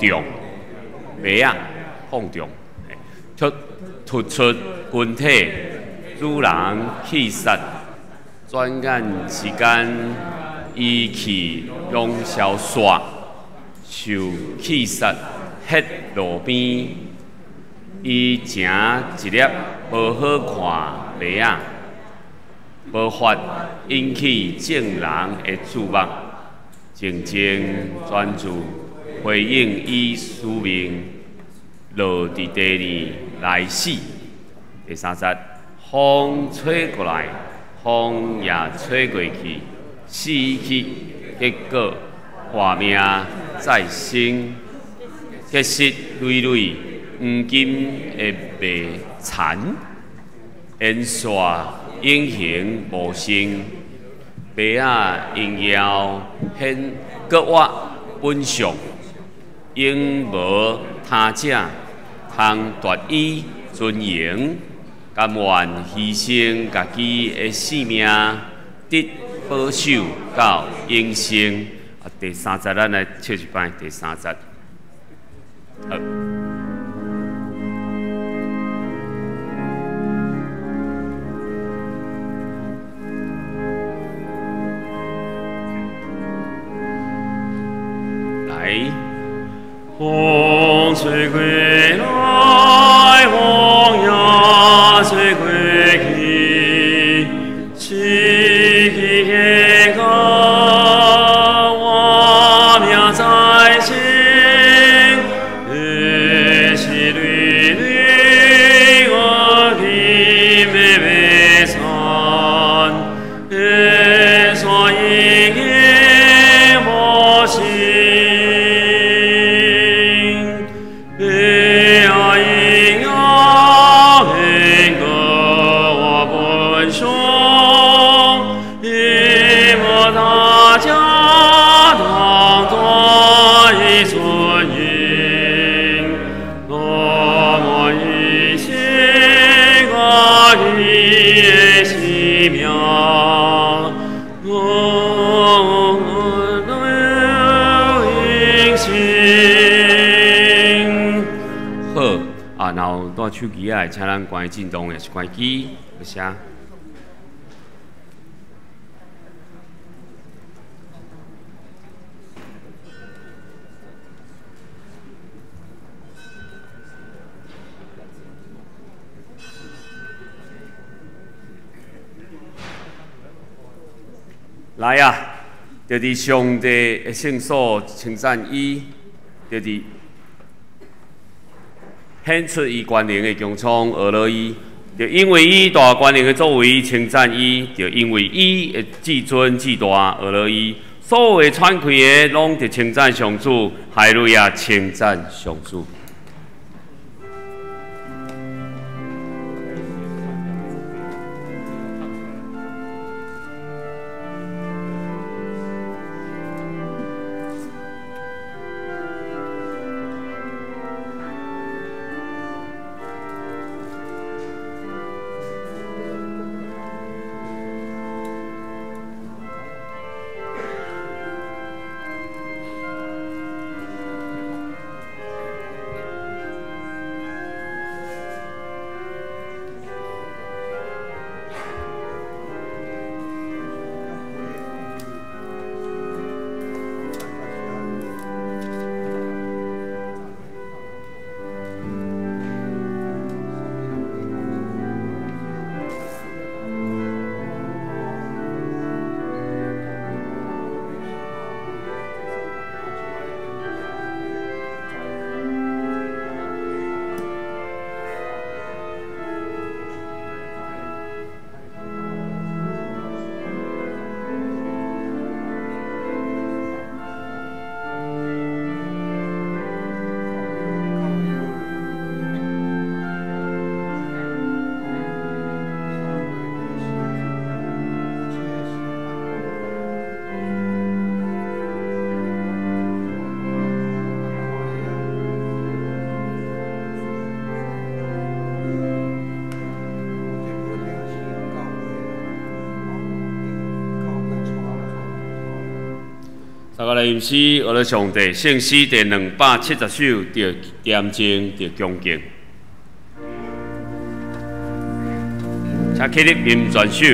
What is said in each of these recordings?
重，白啊放重，突出军体，主人气杀，转眼之间，意气用消煞，受气杀，血路边，伊正一粒无好看白啊，无法引起众人的注目，静静专注回应伊使命，落伫第二来死。第三节，风吹过来，风也吹过去，死去，结果画命再生，结实累累，黄金的白残，烟煞隐形无声，白啊应要显国我本相，应无他者通夺伊尊严，甘愿牺牲家己的性命，得保守到永生。第三节咱来唱一摆第三节。来，风吹过来，风也吹过去，去去的歌，我命在身，日是累累，我拼命为山，所以无心。然后带手机啊，请咱关震动的是关机，有声。来啊！就伫上帝的圣所称赞伊，就伫显出伊权能的强壮俄罗伊，就因为伊大权能的作为称赞伊，就因为伊的至尊至大俄罗伊，所有喘气的拢得称赞上主，海瑞亚称赞上主。三个来吟诗，我的上帝圣诗第270首，着严正，着恭敬。请起立吟全首。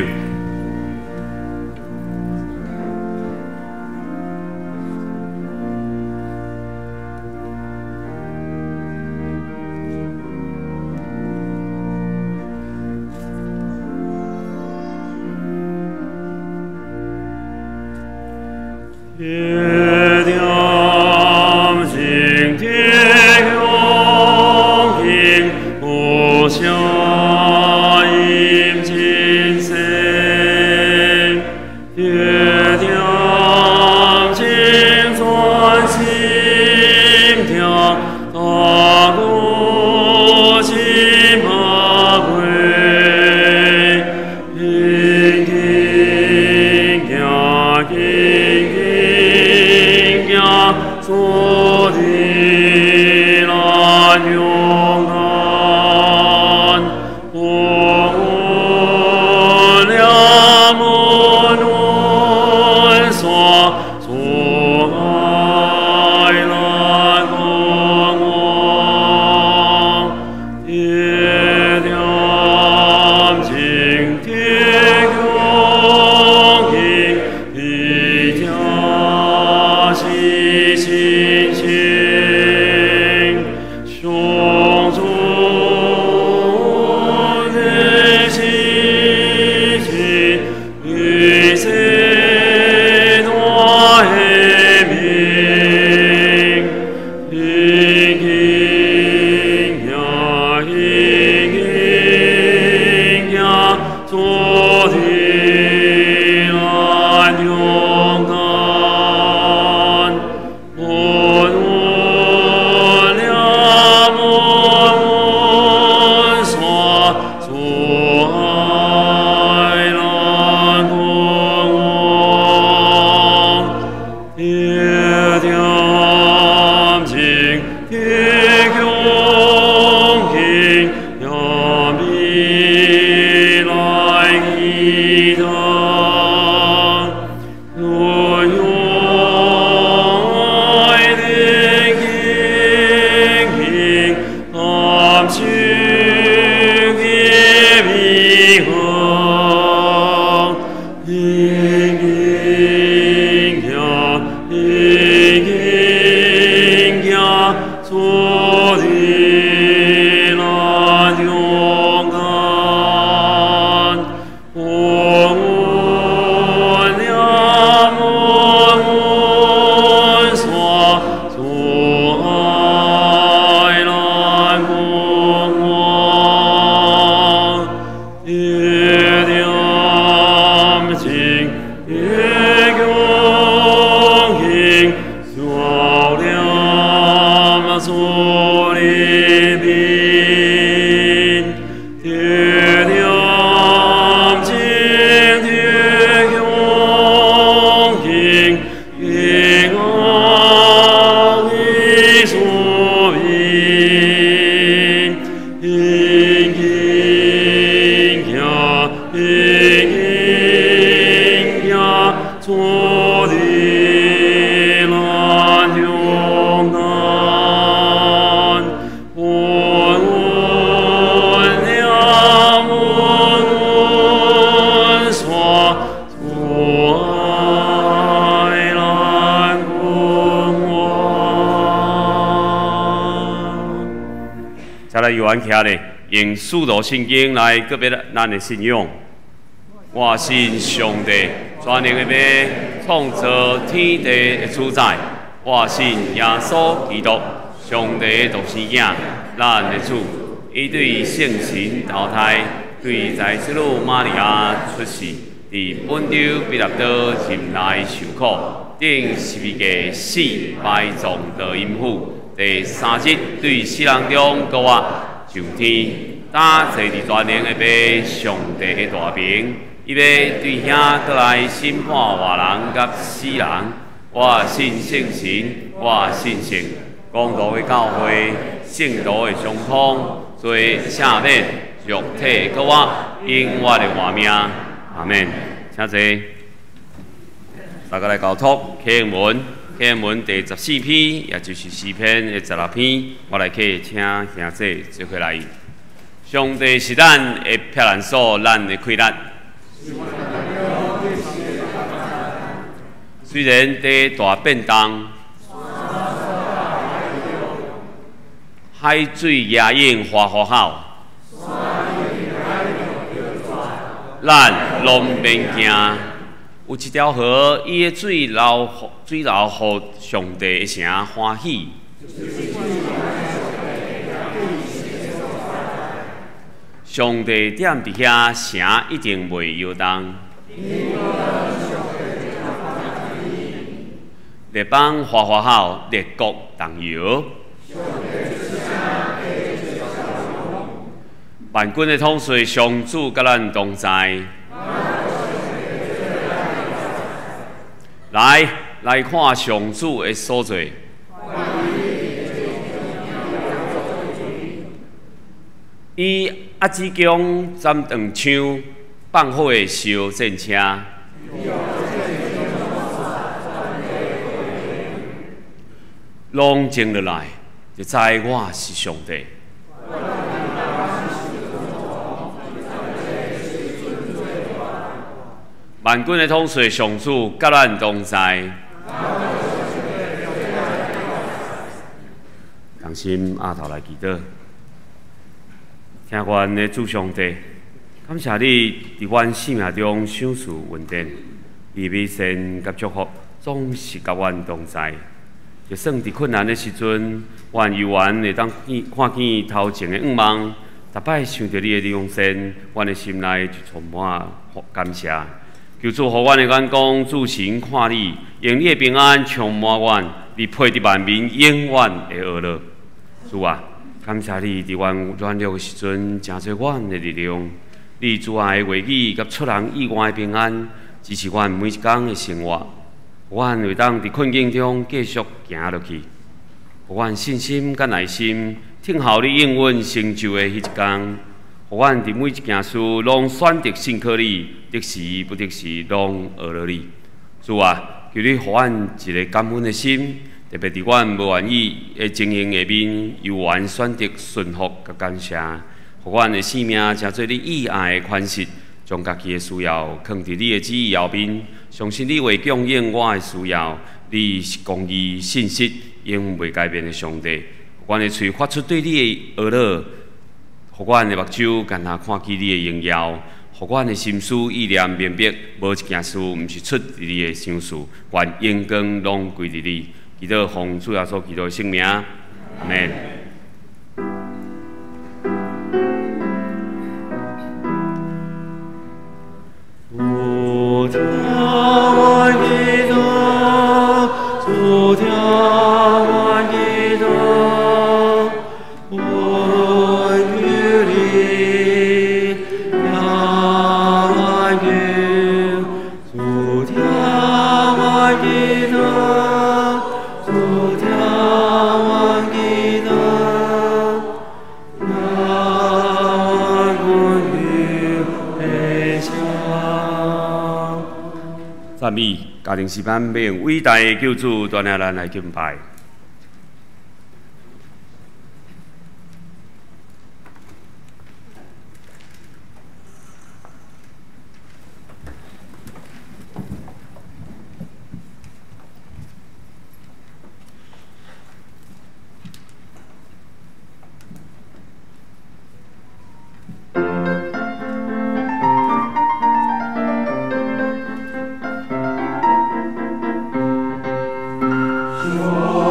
起来，用四道圣经来告别咱的信仰。我信上帝，全能的父，创造天地的主宰。我信耶稣基督，上帝的独生子，咱的主。伊对圣神投胎，对在基督玛利亚出世，伫本州彼拉多任内受苦，顶十字架死，埋葬到阴府。第3日对死人中高活。上天，打坐伫全能的父，上帝的大名，伊要对遐倒来审判活人甲死人。我信圣神，我信圣，公道的教会，圣道的相通，罪赦免，肉体搁我永远的活命。阿门。请坐。大家来交托启文，启文第14篇，也就是诗篇的16篇，我来去请兄弟做回来。上帝是咱的避难所，咱的溃难。虽然在大变动，海水野涌花花好，咱拢免惊。有一条河，伊的水流互上帝的城欢喜。上帝踮伫遐，城一定袂摇动。列邦花花好，列国动摇。万军的统帅上主甲咱同在。来看上主的所在。伊鸭子江斩断枪，放火烧战车。拢静落来，就知我是上帝。万军的统帅上主甲咱同在。同心阿头来祈祷，听阮的主上帝，感谢你伫阮生命中赏赐稳定，你美善甲祝福总是甲阮同在。就算伫困难的时阵，阮犹原会当看见头前的愿望，逐摆想着你的良善，阮的心内就充满感谢。求主互阮的眼光注神看你，用你的平安充满阮，你配得万民永远的乐乐。主啊，感谢你伫阮软弱的时阵，成做阮的力量。你主爱的话语甲出人意外的平安，支持阮每一天的生活。阮会当伫困境中继续行落去，互阮信心甲耐心，听候你应允成就的迄一天。互阮伫每一件事拢选择信靠你，得时不得时拢学了你。主啊，求你互阮一个感恩的心，特别伫阮无愿意的情形下面，犹原选择顺服甲感谢，互阮的生命成做你意爱的款式。将家己的需要放伫你的旨意后面，相信你会供应我的需要。你是公义、信实、永袂改变的上帝。阮的嘴发出对你的乐乐，互阮的目睭干那看见你的荣耀，互阮的心思意念明白，无一件事毋是出自你的赏赐。愿荣光拢归于你。祈祷奉主耶稣基督的圣名，阿门。赞美家庭诗班，要用伟大的救主带领咱来敬拜。说。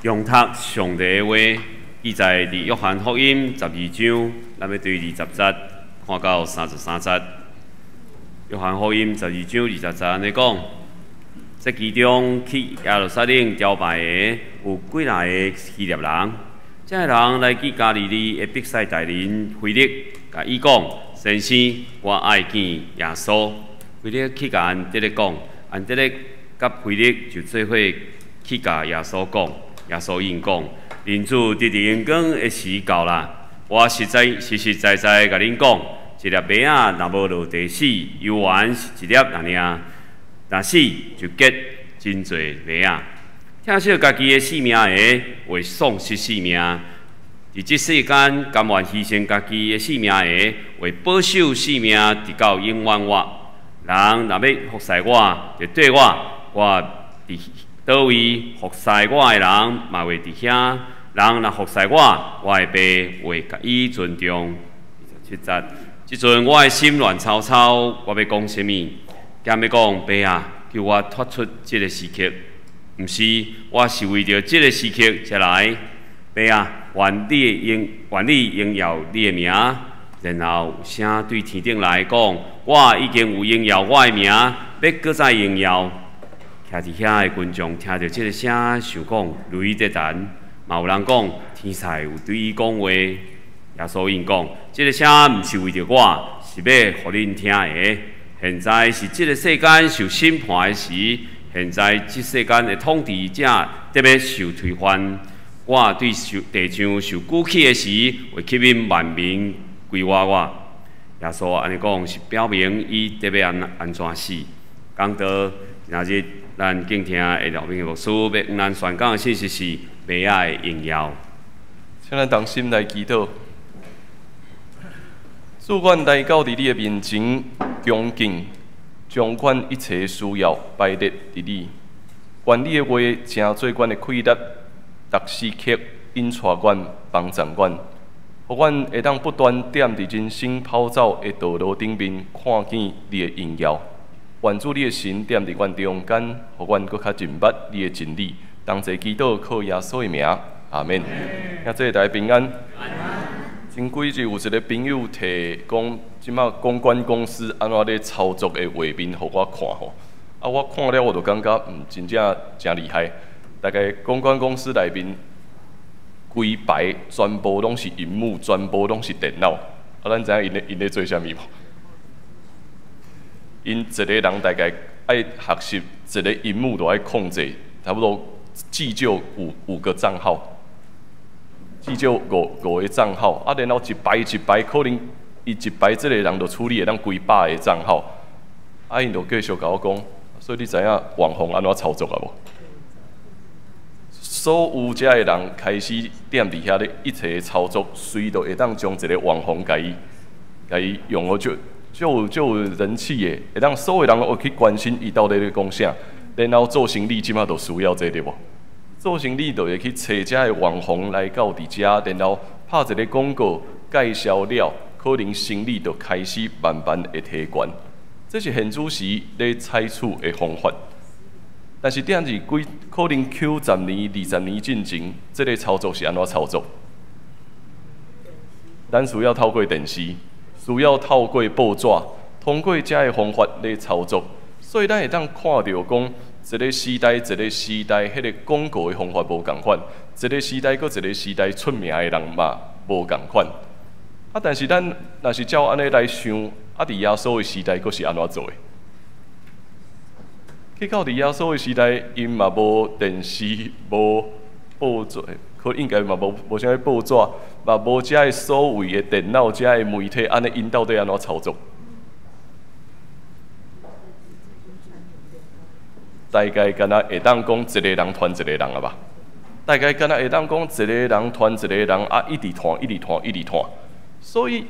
用读上帝的话，记载伫约翰福音12章，咱要对20节看到33节。约翰福音12章20节安尼讲，这其中去耶路撒冷朝拜的有几来个希腊人，这个人来去加利利的比赛大人腓力，甲伊讲：先生，我爱见耶稣。腓力去甲安德烈讲，安德烈甲腓力就做伙去甲耶稣讲。耶稣应讲：人子得人光的时到啦！我实在甲恁讲，一粒麦仔若无落地死，犹原是一粒尔，若死就结真侪麦仔。听说家己的性命的，会丧失性命；伫即世间甘愿牺牲家己的性命的，为保守性命直到永远活。人若要服侍我，就对我伫倒位服侍我的人，嘛会伫遐。人若服侍我，我的爸会甲伊尊重。27节，即阵我的心乱糟糟，我要讲什么？兼要讲爸啊，叫我脱出即个时刻。毋是，我是为着即个时刻才来。爸啊，愿你荣耀你的名。然后有声对天顶来讲，我已经有荣耀我的名，要搁再荣耀。徛伫遐的群众听到即个声，想讲雷得弹，嘛有人讲天才有对伊讲话。耶稣因讲，即个声毋是为着我，是要互恁听的。现在是即个世间受审判的时，现在即世间的统治者得要受推翻。我对地上受举起的时，会吸引万民归我。耶稣安尼讲是表明伊得要安怎死。讲到今日。咱敬听的廖明牧师要向咱宣讲的信息是麦仔的荣耀。请咱同心来祈祷。主，愿来到伫你的面前恭敬，将阮一切需要摆列伫你。愿你的话成做阮的气力，逐时刻引带阮，帮助阮，互阮会当不断踮伫人生跑走的道路顶面，看见你的荣耀。愿主你的神踮伫阮中间，互阮搁较认捌你的真理。同齐祈祷，靠耶稣的名，阿免。请这大家平安。前几日有一个朋友摕讲，即马公关公司安怎咧操作的画面，互我看吼。啊，我看了我就感觉，真正真厉害。大概公关公司内面规排全部拢是荧幕，全部拢是电脑。啊，咱知影因咧做啥物无？因一个人大概爱学习一个荧幕都爱控制，差不多至少五个账号，至少五个账号，啊，然后一排，可能伊一排这个人就处理会当几百个账号，啊，因就继续甲我讲，所以你知影网红安怎操作啊无？所有遮个人开始踮伫遐咧，一切操作，随着会当将一个网红甲伊用好就有人气的，会当所有人会去关心伊到底咧讲啥，然后做生意即马就需要这个无？做生意就会去找遮个网红来到伫遮，然后拍一个广告介绍了，可能生意就开始慢慢会提悬。这是现主时咧采取的方法。但是点是可能 Q10年、20年进前，这个操作是安怎操作？咱需要透过电视。需要透过报纸，通过这个方法来操作，所以咱会当看到讲，一个时代，迄个广告的方法无共款，一个时代，搁一个时代出名的人嘛无共款。啊，但是咱若是照安尼来想，啊，伫耶稣的时代，搁是安怎做的？去到伫耶稣的时代，因嘛无电视，无报纸。应该嘛无啥物报纸，嘛无遮个所谓的电脑、遮个媒体，安尼因到底安怎操作？大概敢若会当讲一个人传一个人啊吧？大概敢若会当讲一个人传一个人啊，一直传。所以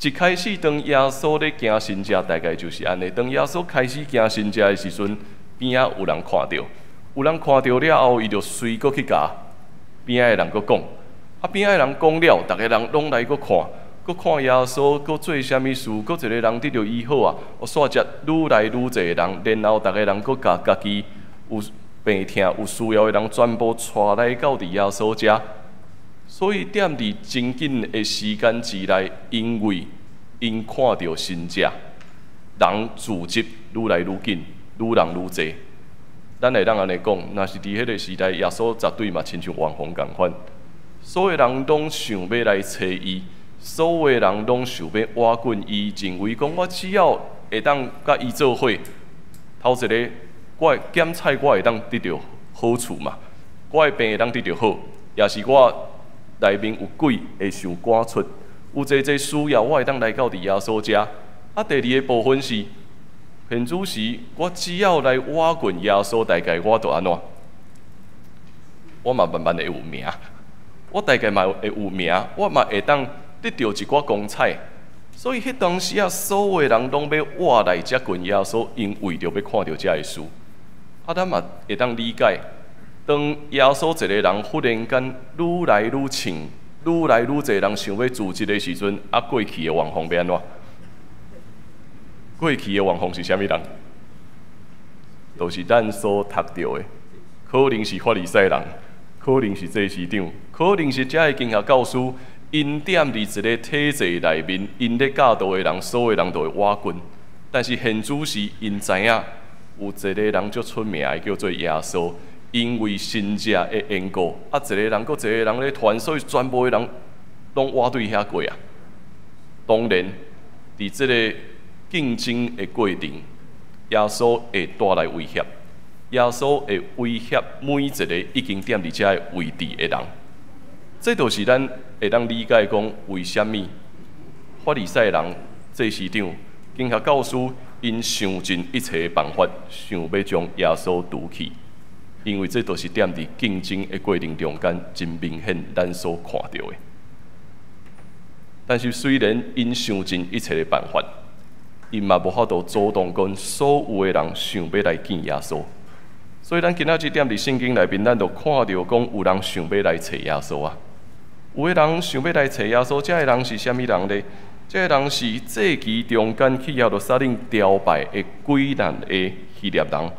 一开始当耶稣咧行神迹，大概就是安尼。当耶稣开始行神迹的时阵，边仔有人看到，了后，伊就随过去甲边仔的人佫讲，啊边仔的人讲了，逐个人拢来佫看耶稣，佫做啥物事，佫一个人得到医好啊，煞只愈来愈侪人，然后逐个人佫家己有病痛有需要的人全部带来到伫耶稣遮，所以踮伫真紧的时间之内，因为因看到神者，人聚集愈来愈紧，愈人愈济。咱会当安尼讲，若是伫迄个时代，耶稣绝对嘛亲像网红共款，所有人拢想要来找伊，所有人拢想要挖滚伊，认为讲我只要会当甲伊做伙，头一个我检菜我会当得到好处嘛，我的病会当得到好，也是我内面有鬼会想赶出，有济需要我会当来到伫耶稣遮。啊，第二个部分是。现主时，我只要来挖滚耶稣，大概我就安怎？我嘛慢慢会有名，我大概嘛会有名，我嘛会当得到一寡光彩。所以迄当时啊，所有人拢要挖来接近耶稣，因为着要看到这个事。啊，咱嘛会当理解，当耶稣一个人忽然间愈来愈清，愈来愈侪人想要组织的时阵，啊，过去的网红要安怎？过去的网红是啥物人？都是咱所读到的，可能是法利赛人，可能是祭司长，可能是遮的经学教师。因踮伫一个体制内面，因咧教导的人，所有人都会挖滚。但是现主时，因知影有一个人足出名的，叫做耶稣，因为神者的缘故，啊，一个人搁一个人咧传，所以全部的人拢挖对遐过啊。当然，伫即个竞争的过程，耶稣会带来威胁，耶稣会威胁每一个已经踮伫遮的位置的人。这就是咱会当理解讲，为什么法利赛人、祭司长、经学教师因想尽一切办法，想要将耶稣除去，因为这都是踮伫竞争的过程中间，真明显咱所看到的。但是虽然因想尽一切的办法，因嘛无法度主动跟所有的人想要来见耶稣，所以咱今仔日踮伫圣经内面，咱就看到讲有人想要来找耶稣啊。有的人想要来找耶稣，这个人是啥物人呢？这个人是祭期中间去耶路撒冷朝拜的几难的希腊人，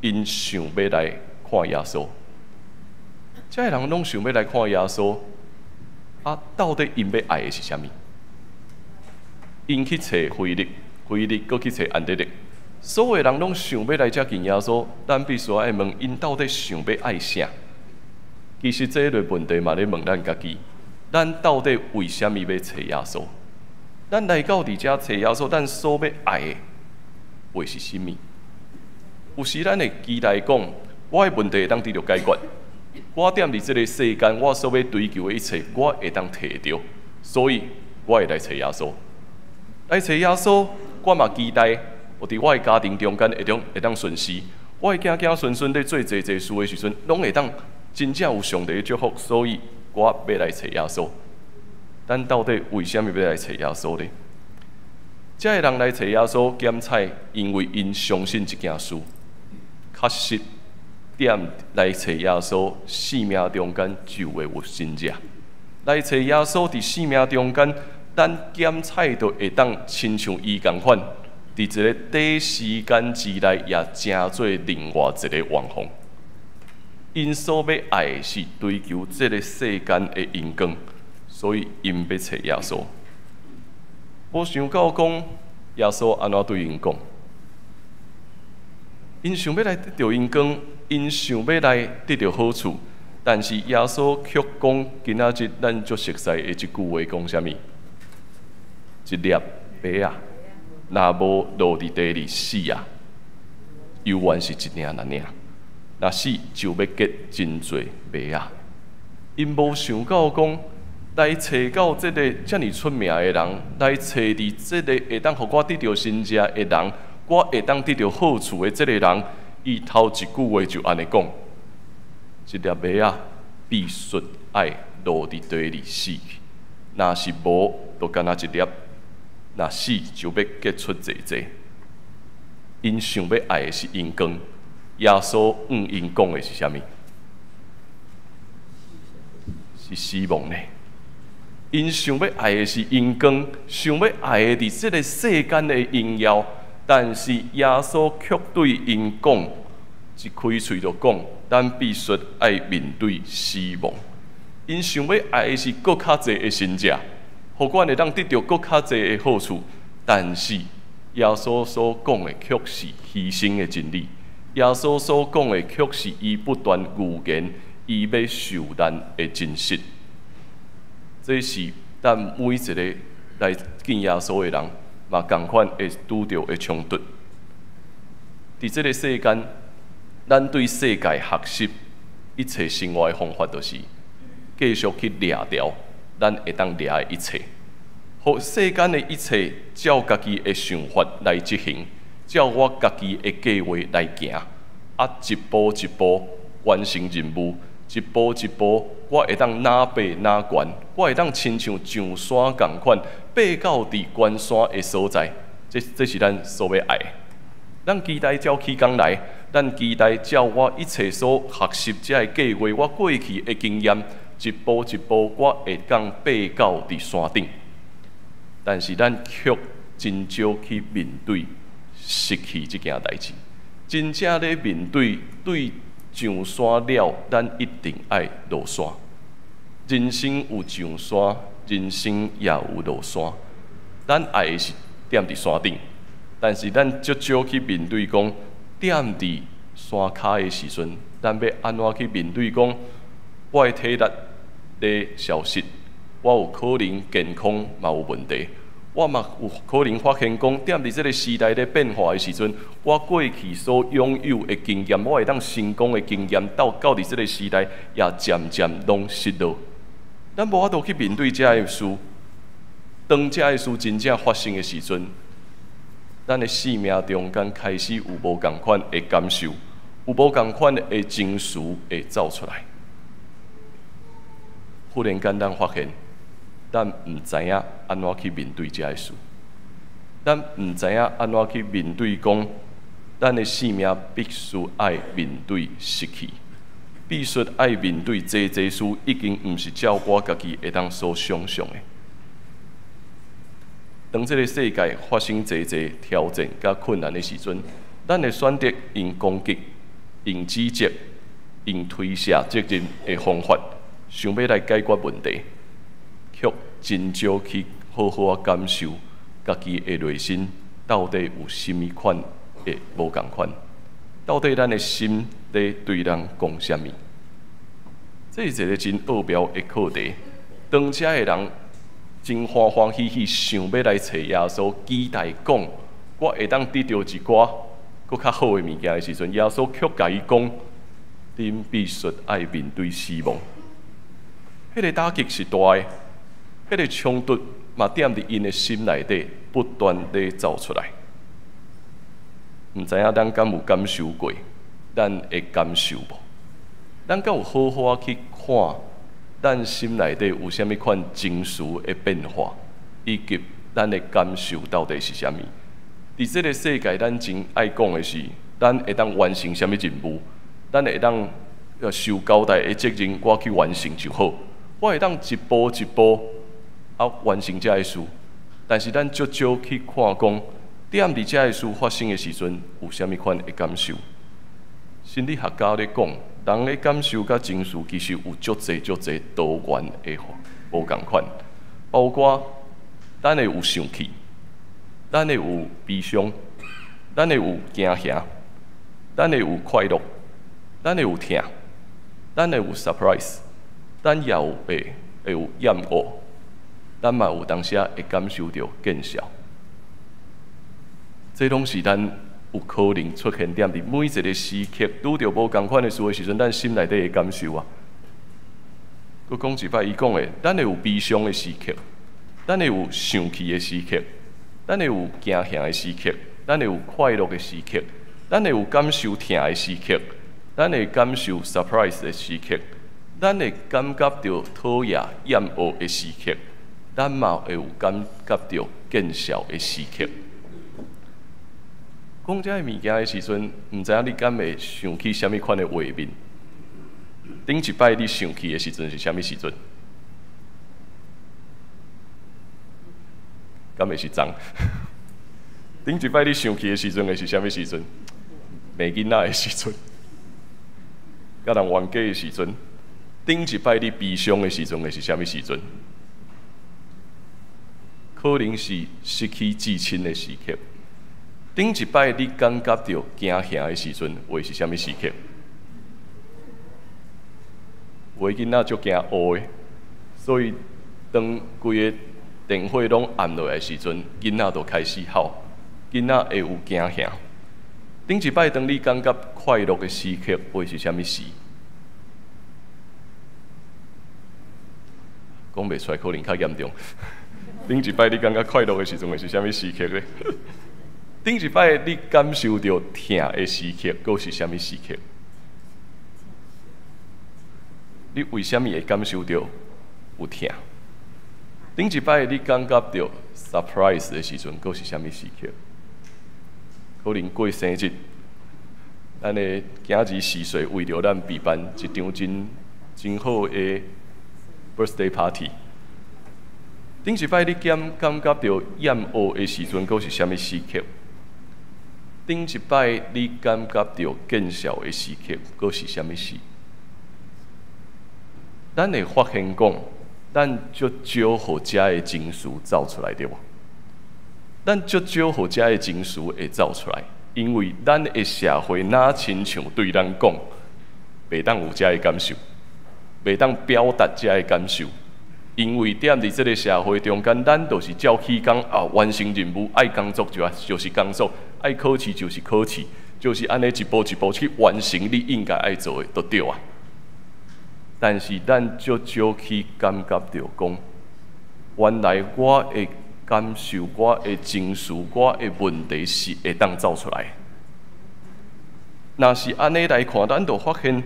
因想要来看耶稣。这个人拢想要来看耶稣，啊，到底因要爱的是啥物？因去找腓力，腓力搁去找安德烈，所有人拢想要来接近耶稣，咱必须爱问因到底想要爱啥？其实这类问题嘛，咧问咱家己。咱到底为什么要找耶稣？咱来到伫遮找耶稣，咱所要爱的会是甚物？有时咱会期待讲，我的问题会当得到解决，我踮伫这个世间，我所要追求的一切，我会当摕到，所以我会来找耶稣。来找耶稣，我嘛期待，我伫我的家庭中间会当顺遂，我会行行顺顺咧做济事的时阵，拢会当真正有上帝的祝福，所以。我要来找耶稣，但到底为什么要来找耶稣呢？这个人来找耶稣检菜，因为因相信一件事，确实踮来找耶稣，生命中间就会有神者。来找耶稣伫生命中间，咱检菜就会当亲像伊共款，伫一个短时间之内，也成做另外一个网红。因所要爱是追求这个世间的荣光，所以因要找耶稣。无想到讲耶稣安怎对因讲？因想要来得到荣光，因想要来得到好处，但是耶稣却讲今仔日咱足熟悉的一句话，讲啥物？一粒麦啊，若无落伫地里死啊，犹原是一领两领。若死就要结真侪麦啊！因无想到讲来找到这个遮尔出名的人，来找伫这个会当互我得到神者的人，我会当得到好处的这个人，伊头一句话就安尼讲：一粒麦啊，必须爱落伫地里死去。若是无，就干那一粒；若死就要结出济济。因想要爱的是阳光。耶稣因讲的是啥物？是死亡呢？因想要爱的是阳光，想要爱的伫这个世间的荣耀，但是耶稣却对因讲：一开喙就讲，咱必须爱面对死亡。因想要爱的是更较侪的神者，互阮会当得到更较侪的好处。但是耶稣所讲的却是牺牲的真理。耶稣所讲的却是伊不断预言，伊要受难的真实。这是咱每一个来见耶稣的人，嘛同款会拄到的冲突。伫这个世间，咱对世界学习一切生活的方法，就是继续去掠掉咱会当掠的一切，互世间的一切照家己的想法来执行，照我家己的计划来行，一步一步完成任务，一步一步我会当哪爬哪悬，我会当亲像上山共款，爬到伫悬山的所在，这是咱所要爱的。咱期待照起工来，咱期待照我一切所学习这个计划，我过去的经验，一步一步我会当爬到伫山顶。但是咱却真少去面对失去这件代志，真正咧面对上山了，咱一定爱落山。人生有上山，人生也有落山。咱爱的是踮伫山顶。但是咱足少去面对讲，踮伫山骹的时阵，咱要安怎去面对讲，我的体力咧消失，我有可能健康嘛有问题，我嘛有可能发现讲，踮伫这个时代咧变化的时阵，我过去所拥有的经验，我会当成功的经验，到伫这个时代也渐渐拢失落。咱无法度去面对这个事，当这个事真正发生的时阵。咱的生命中间开始有无共款的感受，有无共款的情绪会走出来。忽然间，咱发现，咱唔知影安怎去面对这个事，咱唔知影安怎去面对讲，咱的生命必须爱面对失去，必须爱面对这事，已经唔是照我家己会当所想象的。当这个世界发生侪挑战甲困难的时阵，咱会选择用攻击、用指责、用推卸责任的方法，想要来解决问题，却真少去好好感受家己的内心到底有甚物款的无共款，到底咱的心在对人讲什么？这是一个真奥妙的课题。当遮的人。真欢欢喜喜想要来找耶稣，期待讲我会当得到一寡更较好的物件的时阵，耶稣却甲伊讲：恁必须爱面对死亡。迄个打击是大的，迄个冲突嘛踮伫因的心内底不断地走出来。毋知影咱敢有感受过？咱会感受无？咱敢有好好去看？咱心内底有啥物款情绪的变化，以及咱的感受到底是啥物？伫这个世界，咱真爱讲的是，咱会当完成啥物任务，咱会当受交代的责任，我去完成就好。我会当一步一步完成这个事。但是咱足少去看讲，踮伫这个事发生的时阵，有啥物款的感受？心理学家咧讲。人的感受甲情绪其实有足侪多元的无共款，包括咱会有生气，咱会有悲伤，咱会有惊吓，咱会有快乐，咱会有痛，咱会有 surprise， 咱也会有厌恶，咱嘛有当时会感受到见笑，这拢是咱。有可能出现踮伫每一个时刻，拄着无共款的事的时阵，咱心内底的感受啊。佮讲一摆，伊讲的，咱会有悲伤的时刻，咱会有生气的时刻，咱会有惊吓的时刻，咱会有快乐的时刻，咱会有感受痛的时刻，咱会感受 surprise 的时刻，咱会感觉到讨厌、厌恶的时刻，咱嘛会有感觉到见笑的时刻。讲这个物件的时阵，毋知影你敢会想起什么款的画面？顶一摆你想起的时阵是什么时阵？敢会是脏？顶一摆你想起的时阵会是什么时阵？骂囡仔的时阵，甲人冤家的时阵，顶一摆你悲伤的时阵会是啥物时阵？可能是失去至亲的时刻。顶一摆你感觉到惊吓的时阵，会是啥物时刻？有的囡仔足惊乌的，所以当规个电火拢暗落来的时阵，囡仔就开始哭，囡仔会有惊吓。顶一摆当你感觉快乐的时刻，会是啥物时？讲袂出来，可能较严重。顶一摆你感觉快乐的时阵，会是啥物时刻咧？顶一摆你感受到痛的时刻，佫是啥物时刻？你为什么会感受到有痛？顶一摆你感觉到 surprise 的时阵，佫是啥物时刻？可能过生日，咱的囝儿4岁为着咱备办一场真好的 birthday party。顶一摆你感觉到厌恶的时阵，佫是啥物时刻？顶一摆你感觉到见笑的时刻，佫是啥物时？咱会发现讲，咱足少互遮的情绪走出来，对无？咱足少互遮的情绪会走出来，因为咱的社会哪亲像对咱讲，袂当有遮的感受，袂当表达遮的感受。因为踮伫即个社会中间，咱就是照起工完成任务，爱工作就是工作，爱考试就是考试，就是安尼一步一步去完成你应该爱做的，就对啊。但是咱足少去感觉到讲，原来我的感受、我的情绪、我的问题是会当走出来。若是安尼来看，咱就发现。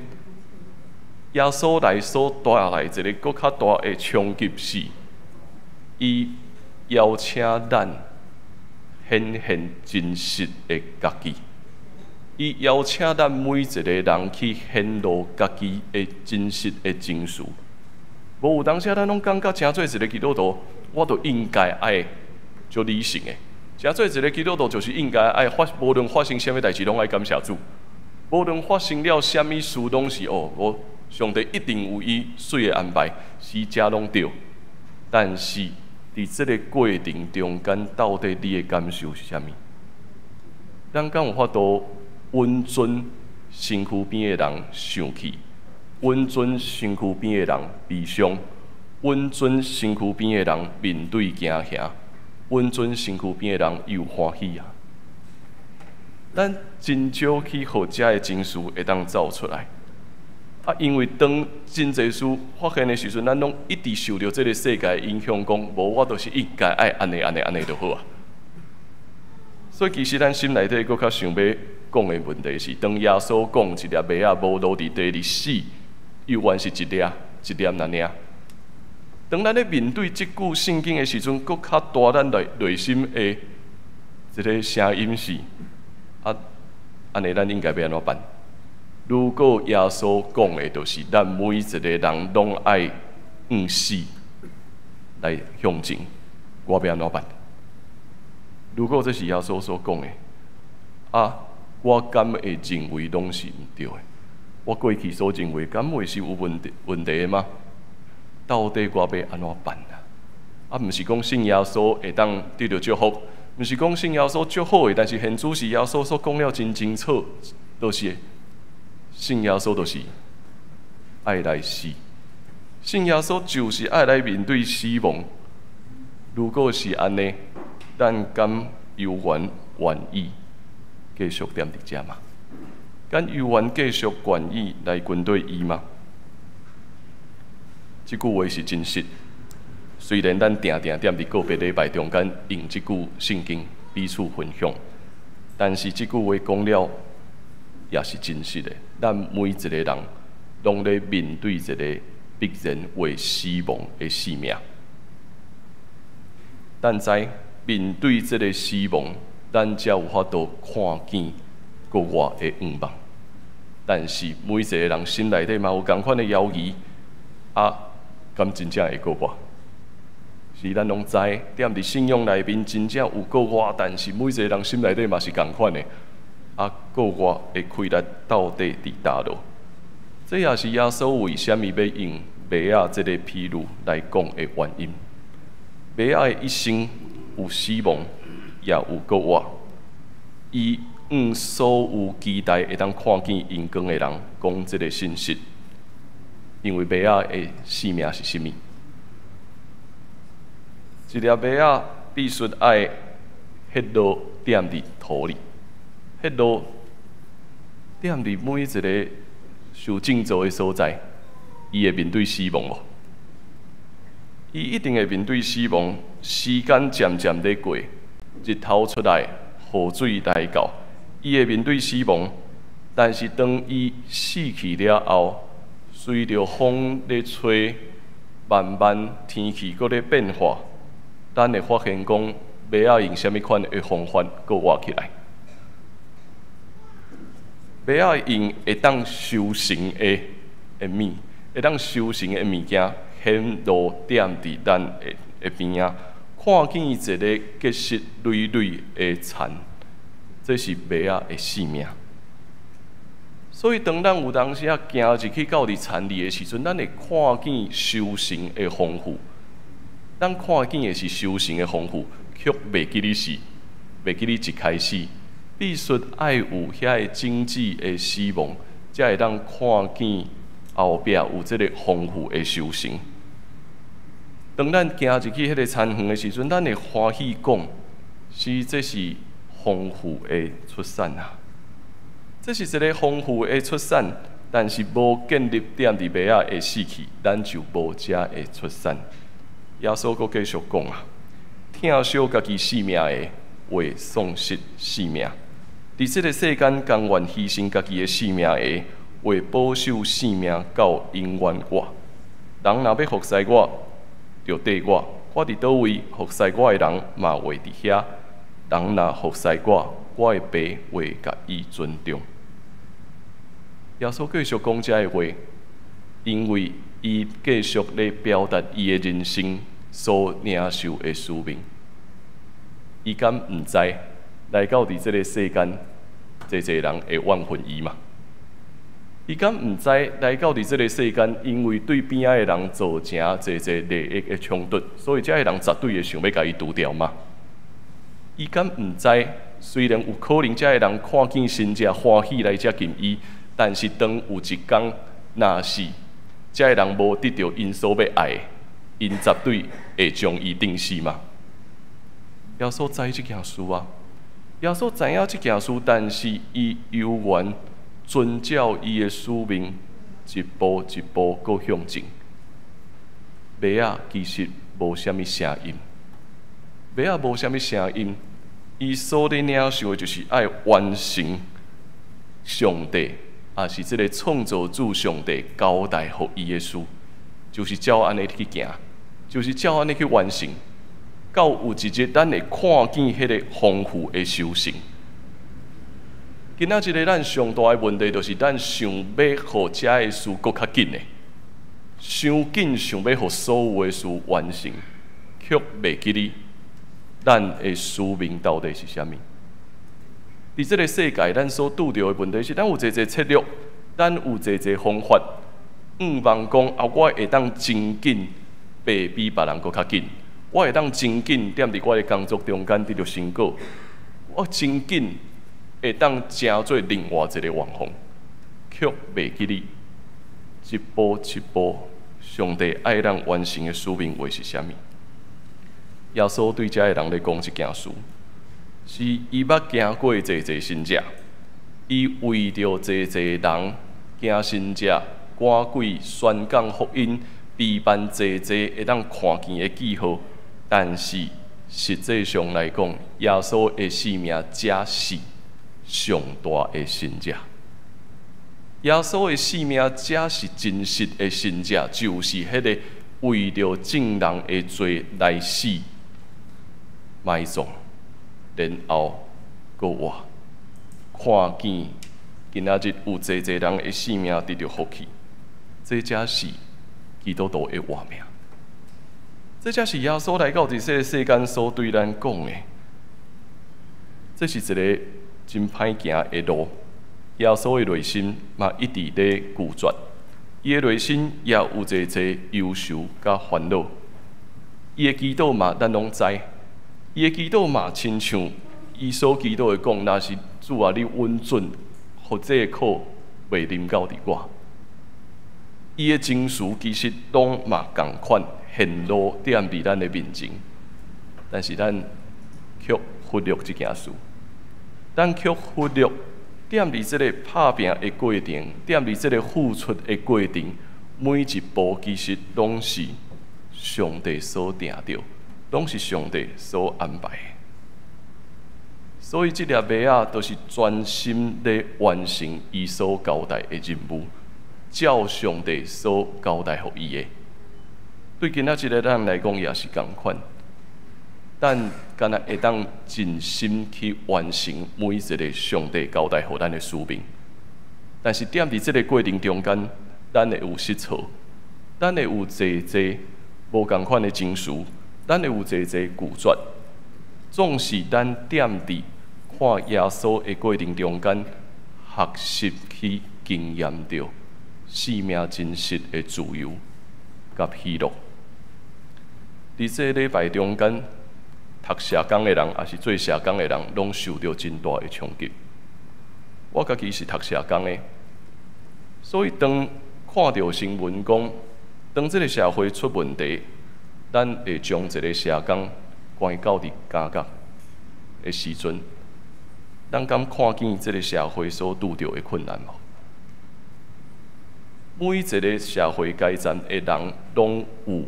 耶稣来所带来一个更较大的冲击是，伊邀请咱显现真实的家己，伊邀请咱每一个人去显露家己的真实的情绪。无有当时咱拢感觉，诚做一个基督徒，我就应该爱足理性的；诚做一个基督徒，就是应该爱无论发生什么代志，拢爱感谢主；无论发生了什么事，拢是我。上帝一定有伊水的安排，时间拢对。但是伫这个过程中间，到底你的感受是啥物？咱敢有法度温存身躯边的人生气，温存身躯边的人悲伤，温存身躯边的人面对惊吓，温存身躯边的人又欢喜啊！咱真少去互遮的情绪会当走出来。因为当真侪事发现的时阵，咱拢一直受到这个世界影响，讲无我就是应该爱安尼就好啊。所以其实咱心内底佫较想要讲的问题是，当耶稣讲一粒麦仔无落伫地里死，又原是一粒那尔。当咱咧面对即句圣经的时阵，佫较大咱内心的一个声音是：安尼咱应该要安怎办？如果耶稣讲的，就是咱每一个人拢爱死来向前，我要安怎办？如果这是耶稣所讲的，我敢会认为拢是毋对的？我过去所认为，敢会是有问题的吗？到底我要安怎办啊？毋是讲信耶稣会当得到祝福，毋是讲信耶稣足好的，但是现主是耶稣所讲了真清楚，都是。信耶稣就是爱来死，信耶稣就是爱来面对死亡。如果是安尼，咱敢有愿意继续踮伫遮吗？敢有愿继续愿意来跟对伊吗？这句话是真实。虽然咱定踮伫个别礼拜中间用这句圣经彼此分享，但是这句话讲了。也是真实的，咱每一个人拢咧面对一个必然会死亡的生命。咱知面对这个死亡，咱才有法度看见国外的愿望。但是每一个人心内底嘛有同款的犹豫，敢真正会国外？是咱拢知，踮伫信仰内面真正有国外，但是每一个人心内底嘛是同款的。国外的开力到底伫倒落？这也是耶稣为虾米要用马仔这个譬喻来讲的原因。马仔的一生有死亡，也有国活。伊向所有期待会当看见阳光的人讲这个信息，因为马仔的性命是甚物？一粒马仔必须爱迄落点伫土里，迄落点伫每一个受建造的所在，伊会面对死亡无？伊一定会面对死亡。时间渐渐地过，日头出来，雨水来到，伊会面对死亡。但是当伊死去了后，随着风咧吹，慢慢天气搁咧变化，咱会发现讲，马仔用啥物款的方法搁活起来？马仔用会当修行的物，会当修行的物件，显露点伫咱的边啊，看见一个结实累累的田，这是马仔的性命。所以，当咱有当时啊行入去到伫田里的时阵，咱会看见修行的丰富。咱看见的是修行的丰富，却袂记哩是，袂记哩一开始。必须爱有遐个经济的死亡，才会当看见后壁有即个丰富的修行。当咱行入去迄个田园的时阵，咱会欢喜讲，这是丰富的出产啊！这是一个丰富的出产，但是无建立点伫马仔会死去，咱就无遮会出产。耶稣阁继续讲啊，疼惜家己性命的，会丧失性命。伫即个世间，甘愿牺牲家己的性命的，为保守性命到永远活。人若要服侍我，就缀我。我伫倒位服侍我的人，嘛会伫遐。人若服侍我，我的爸会甲伊尊重。耶稣继续讲这话，因为伊继续咧表达伊的人生所领受的使命。伊敢毋知？来到伫即个世间，侪人会怨恨伊嘛？伊敢毋知来到伫即个世间，因为对边仔的人造成侪利益的冲突，所以遮个人绝对会想要甲伊除掉嘛？伊敢毋知？虽然有可能遮个人看见神者欢喜来接近伊，但是当有一天，若是遮个人无得到因所要爱的，因绝对会将伊定死嘛？耶稣知即件事啊！耶稣知影即件事，但是伊犹原遵照伊的使命，一步一步搁向前。马仔其实无啥物声音，马仔无啥物声音，伊所咧领受的就是爱完成上帝，也是即个创造主上帝交代互伊的事，就是照安尼去行，就是照安尼去完成。到有一日，咱会看见迄个丰富的修行。今仔日个咱上大的问题，就是咱想要互遮个事搁较紧的，伤紧想要互所有的事完成，却袂记哩咱的使命到底是啥物？伫即个世界，咱所拄着的问题是，咱有侪策略，咱有侪方法，望讲啊，我会当真紧，比别人搁较紧。我会当真紧踮伫我的工作中间得到成果，我真紧会当成做另外一个网红，却袂记哩一步一步，上帝爱咱完成的使命会是啥物？耶稣对遮个人咧讲一件事，是伊捌行过侪神者，伊为着侪人行神者，赶鬼宣讲福音，备办侪会当看见的记号。但是实际上来讲，耶稣的性命才是上大的神者。耶稣的性命才是真实的神者，就是迄个为着众人的罪来死、埋葬，然后搁活，看见今仔日有侪人的性命得到福气，这才是基督徒的活命。这才是耶稣来到这个世间所对咱讲的。这是一个真歹行的路，耶稣的内心嘛一直咧拒绝伊的内心也有侪侪忧愁甲烦恼。伊的祈祷嘛，咱拢知。伊的祈祷嘛，亲像伊所祈祷的讲，若是主啊，你允准，互这个苦袂临到伫我。伊的情绪其实拢嘛共款现露踮伫咱的面前，但是咱却忽略这件事，咱却忽略踮伫这个拍拼的过程，踮伫这个付出的过程，每一步其实拢是上帝所定着，拢是上帝所安排的。所以这粒麦啊，都是专心咧完成伊所交代的任务，照上帝所交代予伊的。对今仔日的咱来讲也是同款，咱敢若会当尽心去完成每一个上帝交代予咱的使命。但是踮伫这个过程中间，咱会有失错，咱会有侪无同款的情绪，咱会有侪固执。总是咱踮伫看耶稣的过程中间，学习去经验到生命真实的自由甲喜乐。伫这礼拜中间，读社工的人，也是做社工的人，拢受到真大的冲击。我家己是读社工的，所以当看到新闻讲，当这个社会出问题，咱会将一个社工关到伫监狱的时阵，咱敢看见这个社会所拄着的困难无？每一个社会阶层的人拢有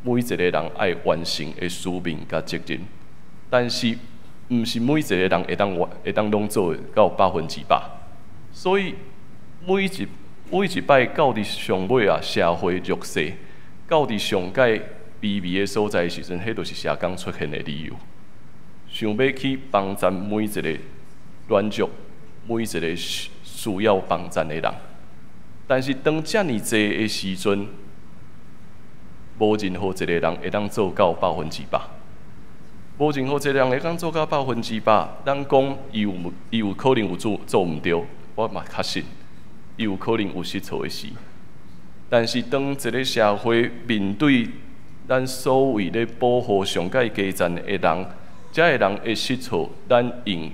每一个人爱完成的使命甲责任，但是毋是每一个人会当拢做到100%。所以每一摆到伫上尾啊，社会弱势，到伫上界卑微的所在的时阵，迄就是社工出现的理由。想要去帮助每一个软弱、每一个需要帮助的人，但是当遮尔济的时阵，无任何一个人会当做到100%。无任何一个人会当做到100%。咱讲伊有可能有做毋对，我嘛确信，伊有可能有失错的事。但是当一个社会面对咱所谓咧保护上界基层的人，遮个人会失错，咱用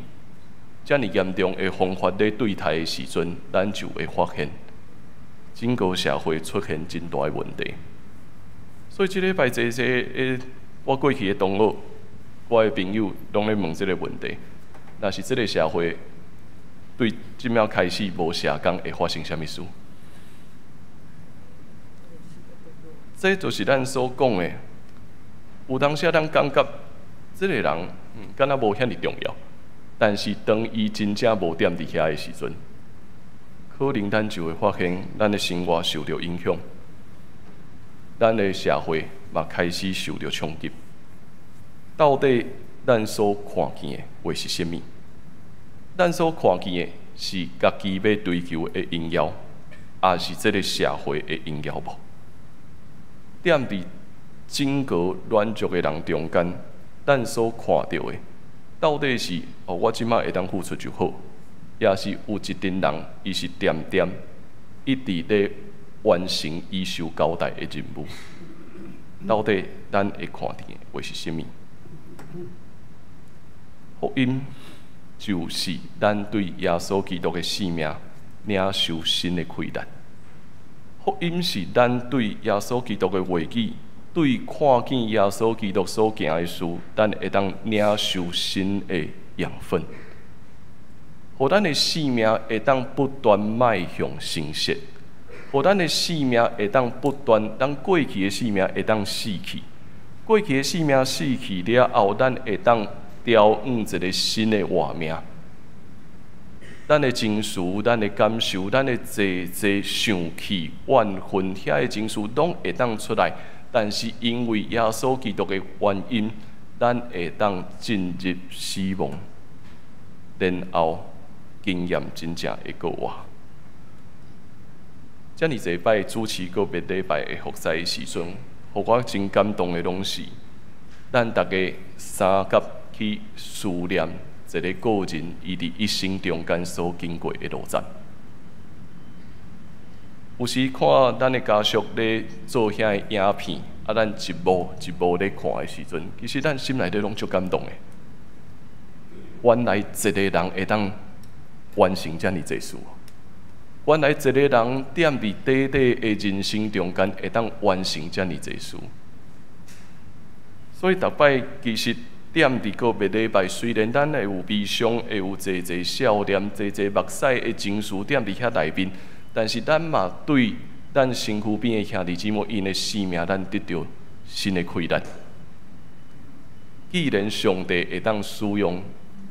遮尔严重的方法咧对待的时阵，咱就会发现整个社会出现真大的问题。所以这礼拜侪我过去的同学、我的朋友拢咧问这个问题：若是这个社会对即秒开始无社工，会发生啥物事？这就是咱所讲的。有当时咱感觉这个人敢若无遐尼重要，但是当伊真正无踮伫遐的时阵，可能咱就会发现咱的生活受到影响。咱的社会嘛开始受到冲击。到底咱所看见的会是甚物？咱所看见的是家己要追求的荣耀，还是这个社会的荣耀无？踮伫整个软弱的人中间，咱所看到的，到底是我即摆会当付出就好，也是有一群人伊是点一直咧完成伊受交代的任务？到底咱会看见的会是甚物？福音就是咱对耶稣基督的生命领受新的开展。福音是咱对耶稣基督的话语，对看见耶稣基督所行的事，咱会当领受新的养分，互咱的生命会当不断迈向成熟，互咱的生命会当不断，咱过去的生命会当死去，过去的生命死去了后，咱会当调换一个新的画面。咱的情绪、咱的感受、咱的济想气、怨恨，遐的情绪拢会当出来。但是因为耶稣基督的原因，咱会当进入死亡，然后经验真正的过活。遮尔济摆主持个别礼拜的服侍的时阵，互我真感动的拢是，咱大家三甲去思念一个个人伊伫一生中间所经过的路站。有时看咱的家属咧做遐个影片，咱一幕一幕咧看的时阵，其实咱心内底拢足感动的。原来一个人会当完成遮尔济事，原来一个人踮伫短短的人生中间会当完成遮尔济事。所以逐摆其实踮伫个别礼拜，虽然咱会有悲伤，会有济笑脸，济目屎的情绪踮伫遐内面，但是咱嘛对咱身躯边的兄弟姊妹因的性命，咱得到新的开展。既然上帝会当使用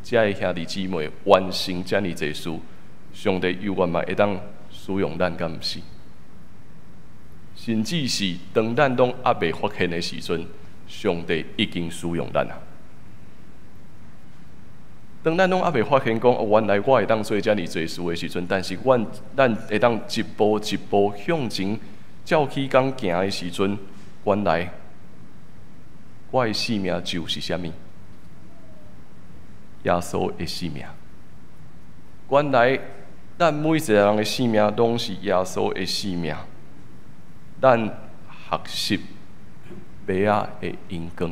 遮个兄弟姊妹完成遮尔济事，上帝犹原嘛会当使用咱，敢毋是？甚至是当咱拢还未发现的时阵，上帝已经使用咱啊！当咱拢还未发现讲，原来我会当做遮尔济事的时阵，但是咱会当一步一步向前照起工行的时阵，原来我的性命就是啥物？耶稣的性命。原来咱每一个人的性命拢是耶稣的性命。咱学习麦仔的荧光，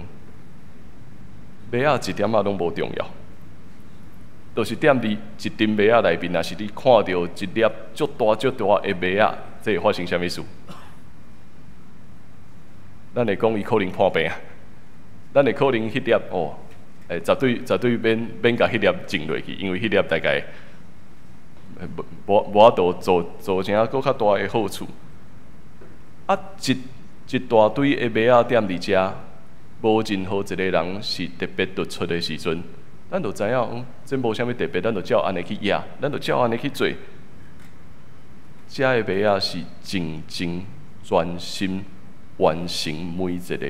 麦仔一点仔拢无重要。就是踮伫一阵麦仔内面，若是你看到一粒足大的麦仔，这会发生啥物事？咱会讲伊可能破病啊，咱会可能迄粒哦，绝对免甲迄粒种落去，因为迄粒大概无法度做成佫较大的好处。啊，一大堆的麦仔踮伫遮，无任何一个人是特别突出的时阵。咱就知影，这无啥物特别，咱就照安尼去压，咱就照安尼去做。遮个麦仔是真正专心完成每一个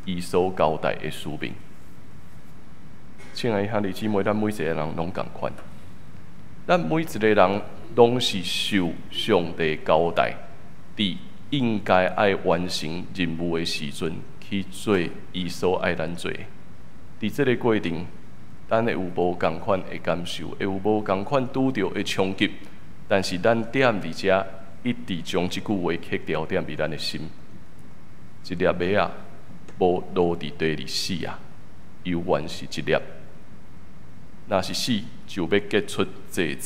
伊所交代的使命。亲爱的兄弟姊妹，咱每一个人拢共款，咱每一个人拢是受上帝交代，伫应该爱完成任务的时阵去做伊所爱咱做。伫这个过程，咱会有无共款的感受，会有无共款拄到的冲击，但是咱踮伫遮，一直将即句话刻牢踮伫咱的心。一粒麦仔无落伫地里死啊，犹原是一粒。若是死，就要结出济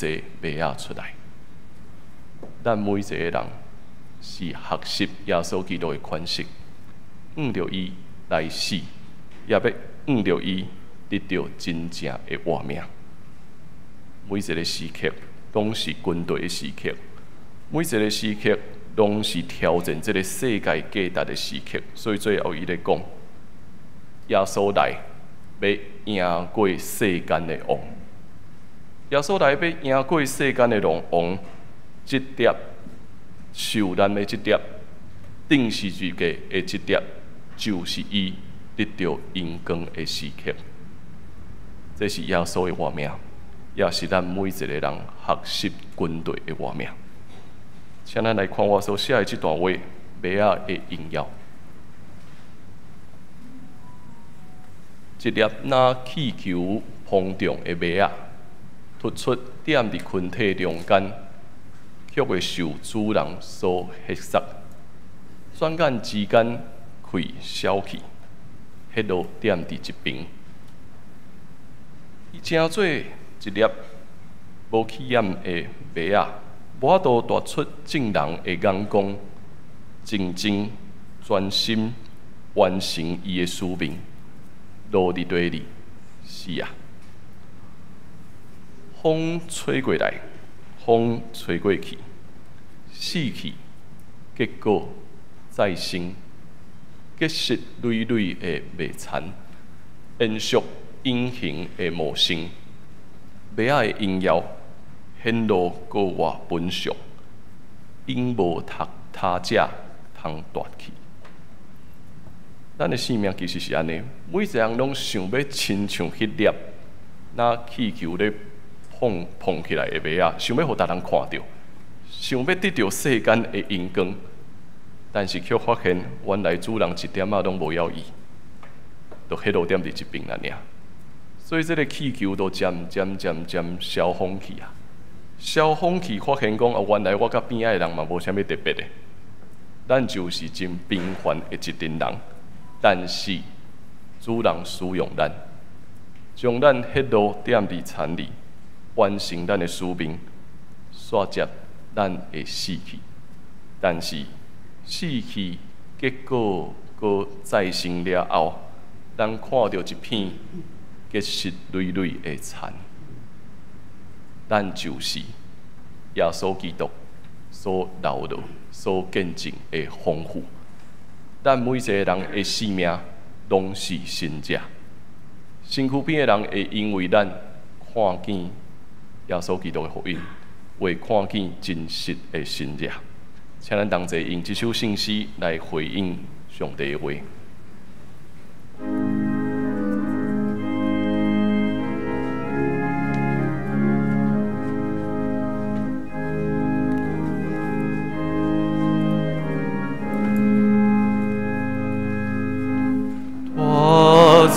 麦仔出来。咱每一个人是学习耶稣基督的款式，按着伊来死，也要按着伊。得到真正的活命。每一个时刻拢是军队的时刻，每一个时刻拢是挑战这个世界价值的时刻。所以最后伊咧讲，耶稣来要赢过世间的王，耶稣来要赢过世间的王，这粒受难的这粒，定十字架的这粒，就是伊得到荣光的时刻。这是耶稣的活命，也是咱每一个人学习军队的活命。请咱来看我所写的这段话，麦仔的应用。一粒那气球膨胀的麦仔，突出踮伫群体中间，却会受主人所吸杀。转眼之间，开消去，迄落踮伫一边。伊正做一粒无起眼的麦仔，无法度带出众人的眼光，认真专心完成伊的使命，落伫地里死啊！风吹过来，风吹过去，死去，结果再生，结实累累的麦田，延续。隐形的模型，麦仔的应用显露国外本相，因无他者通夺去。咱的生命其实是安尼，每一个人拢想要亲像迄粒那气球咧碰起来的麦仔，想要互大人看到，想要得到世间的荣光，但是却发现原来主人一点仔拢无要伊，就迄落点伫一边啦尔。所以这个气球都渐渐消风去啊，萧风去发现讲，原来我甲边仔的人嘛无啥物特别的，咱就是真平凡的一群人，但是主人使用咱，将咱血路点伫田里，完成咱的使命，煞接咱会死去，但是死去结果搁再生了后，咱看到一片结实累累的田。咱就是耶稣基督所留落、所见证的丰富。咱每一个人的生命拢是神者，身躯边的人会因为咱看见耶稣基督的福音，会看见真实的神者。请咱同齐用这首圣诗来回应上帝的话。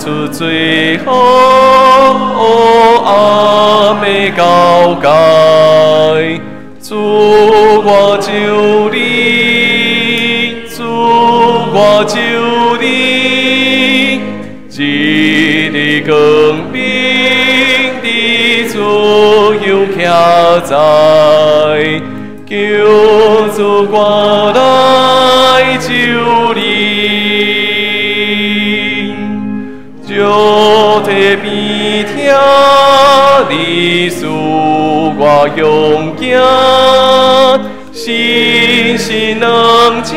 出最好暗的高街，主我就你，主我就你，一日光明的主又徛在，救主我来就你。就体边听你诉我勇敢，信心能加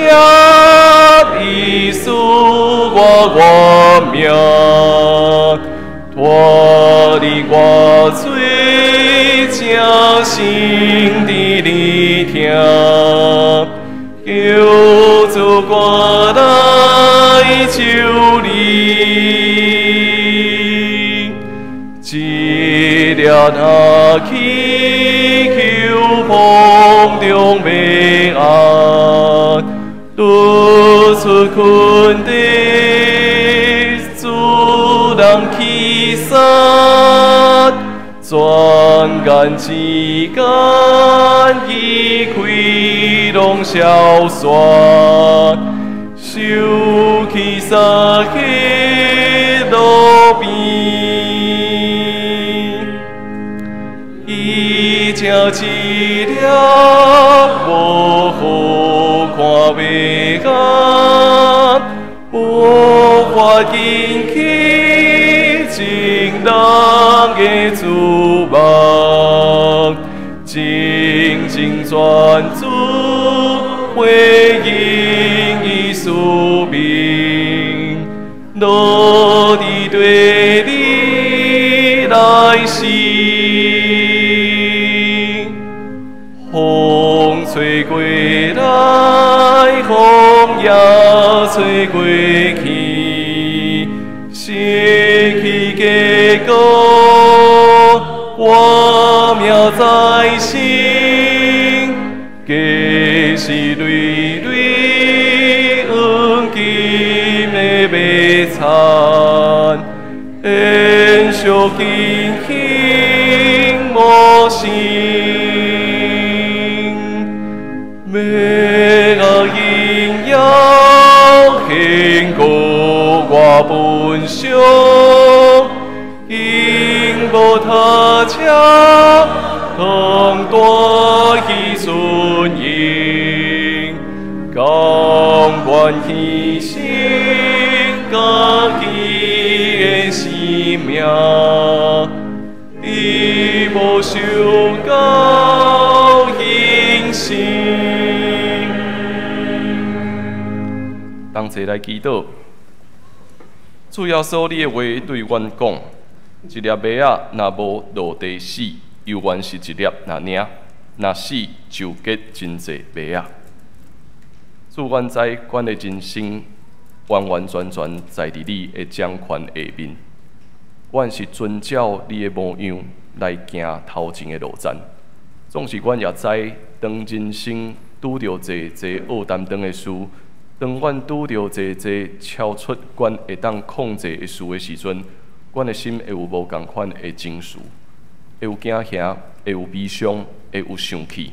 你诉我命，脱离我最将心的力量，救主我来救你。一粒那祈求风中平安，渡出困地，主人起山，转眼之间，一开拢消散，收起杀气路边。一正一粒无好看袂眼，无法引起情人的注目，静静专注回应伊使命，落地对你来时。风吹过来，风也吹过去，失去结果，我命在身，皆是累累黄金的白产，延续轻轻无心。每个应要经过我本相，因无他家同大喜顺应，甘愿牺牲家己的性命，以无受高应心。同齐来祈祷，主要所你的话对阮讲，一粒麦仔若无落地死，犹原是一粒若领，若死就结真济麦仔。主阮知阮的人生完完全全在伫你的掌权下面，阮是遵照你的模样来行头前的路程。总是阮也知，当人生拄着济济恶担当的事。当阮拄着济济超出阮会当控制的事的时阵，阮的心会有无共款的情绪，会有惊吓，会有悲伤，会有生气，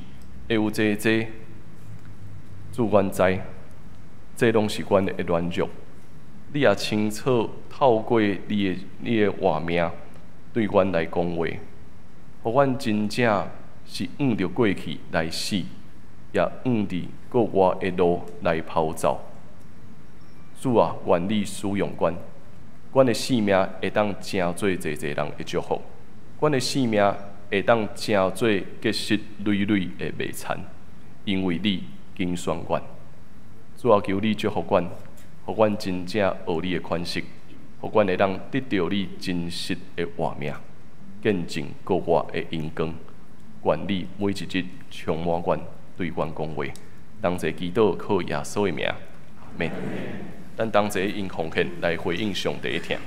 会有这，主阮知，这拢是阮的软弱。你也清楚透过你的活命对阮来讲话，互阮真正是按着过去来死，也按着国外的路来跑走。主啊，愿你使用阮，阮的性命会当成做侪人的祝福，阮的性命会当成做结实累累的美产，因为你拣选阮。主啊，求你祝福阮，互阮真正学你的款式，互阮会当得到你真实的活命，见证国外的荣光。愿你每一日充满阮，对阮讲话。同齐祈祷靠耶稣的名，阿们。咱同齐用奉献来回应上帝的听。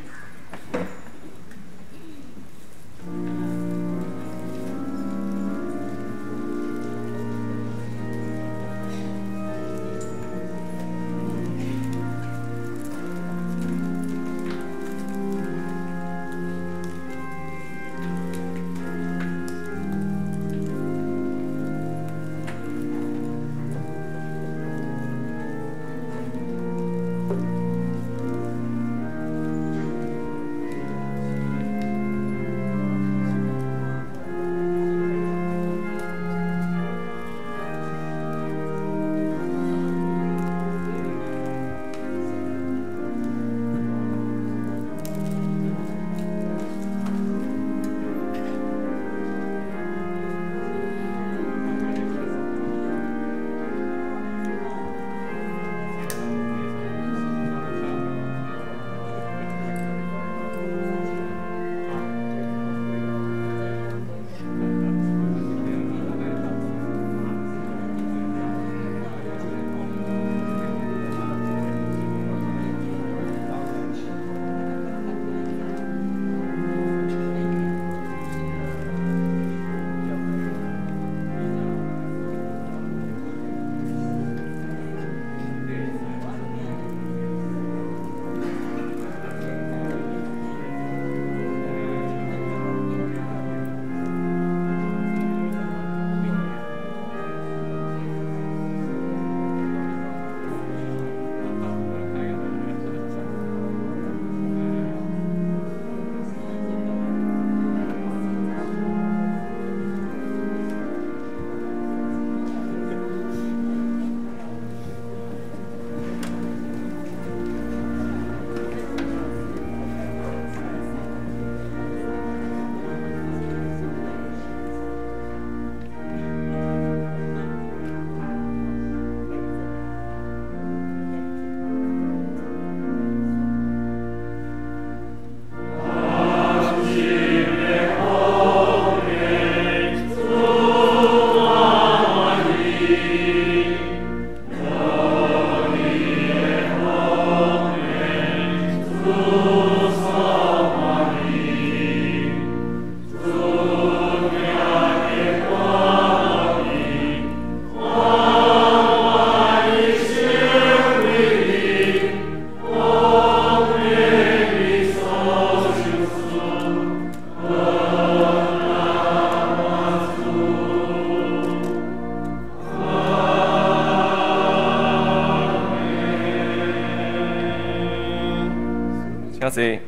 谢。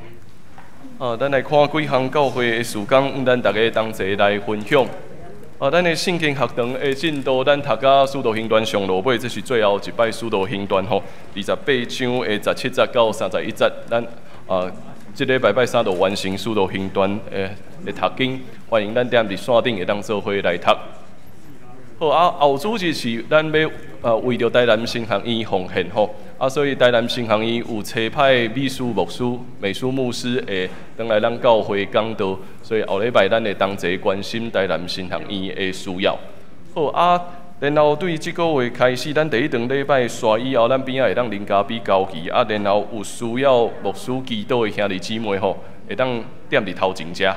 咱来看几项教会的事工，咱大家同齐来分享。咱的圣经学堂的进度，咱读到使徒行传上落尾，这是最后一摆使徒行传吼，28章的17节到31节，咱这礼拜三就完成使徒行传的读经，欢迎咱踮伫线顶会当做伙来读。好后主日是咱要为着台南新学院奉献吼，所以台南新学院有车派秘书、牧师、美术牧师会当来咱教会讲道，所以后礼拜咱会同齐关心台南新学院的需要。好然后对这个月开始，咱第一场礼拜刷以后，咱边仔会当邻家比交期然后有需要牧师祈祷的兄弟姊妹吼，会当踮伫头前遮。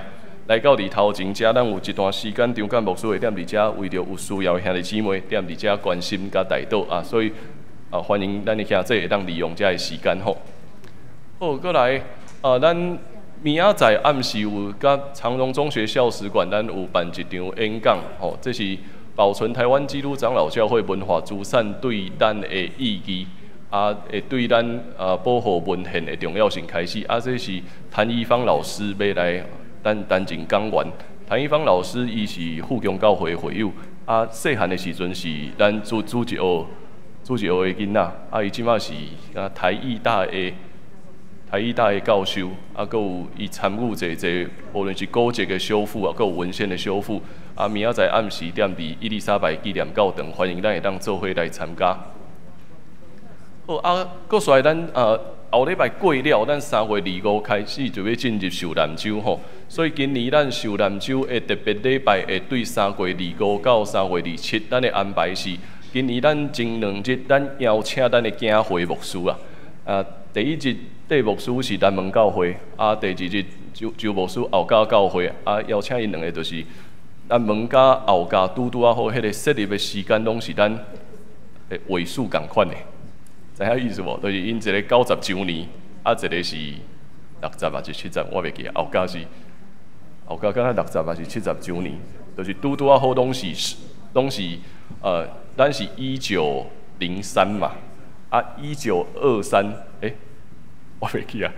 来到伫头前遮，咱有一段时间，张干牧师会踮伫遮，为着有需要的兄弟姊妹踮伫遮关心甲代祷所以欢迎咱的兄弟会当利用遮的时间吼。好，过来咱明仔载暗时有甲长荣中学校史馆，咱有办一场演讲，吼，这是保存台湾基督长老教会文化资产对咱的意义，会对咱保护文献的重要性开始。这是谭一芳老师要来担任讲员。谭一芳老师伊是富强教会的会友，细汉的时阵是咱主一学的囡仔，伊即马是台艺大的教授，佮有伊参与一无论是古迹的修复佮有文献的修复。明仔载暗时点伫伊丽莎白纪念教堂，欢迎咱会当做伙来参加。好佫衰咱后礼拜过了，咱3月25开始就要进入受难周吼，所以今年咱受难周的特别礼拜会对3月25到3月27，咱的安排是今年咱前2日咱邀请咱的教会牧师第一日缀牧师是南门教会，第2日周牧师后家教会，邀请因2个就是南门甲后家拄好，迄个设立的时间拢是咱的尾数共款的。知影意思无？就是因一个90周年，一个是60还是70，我袂记。后家敢若60还是70周年，就是拄好拢是咱是1903嘛，1923，我袂记啊。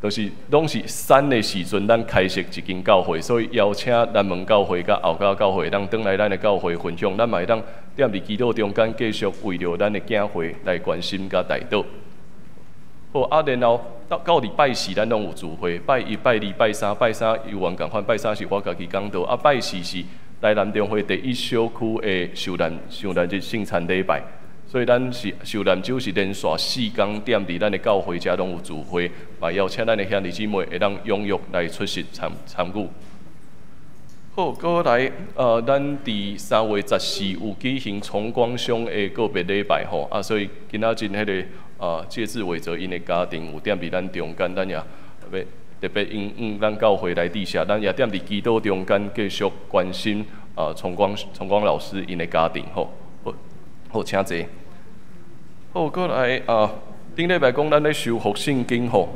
就是拢是3的时阵，咱开设一间教会，所以邀请南门教会甲后家教会，当转来咱的教会分享，咱嘛会当踮伫祈祷中间，继续为着咱的教会来关心甲代祷。好，然后到礼拜4，咱拢有聚会，拜1、拜2、拜3，拜3有缘共款，拜3是我家己讲道，拜4是台南中会第1小区的受难日圣餐礼拜。所以咱是受难周是连续4天踮伫咱的教会遮拢有聚会，嘛邀请咱的兄弟姊妹会当踊跃来出席参与。好，过来咱伫3月14有举行重光乡的个别礼拜吼，所以今仔日迄个戒指为着因的家庭有踮伫咱中间，咱也要特别应咱教会来地下，咱也踮伫祈祷中间继续关心重光老师因的家庭吼。好，请坐。好，过来顶礼拜讲咱咧修复圣经吼，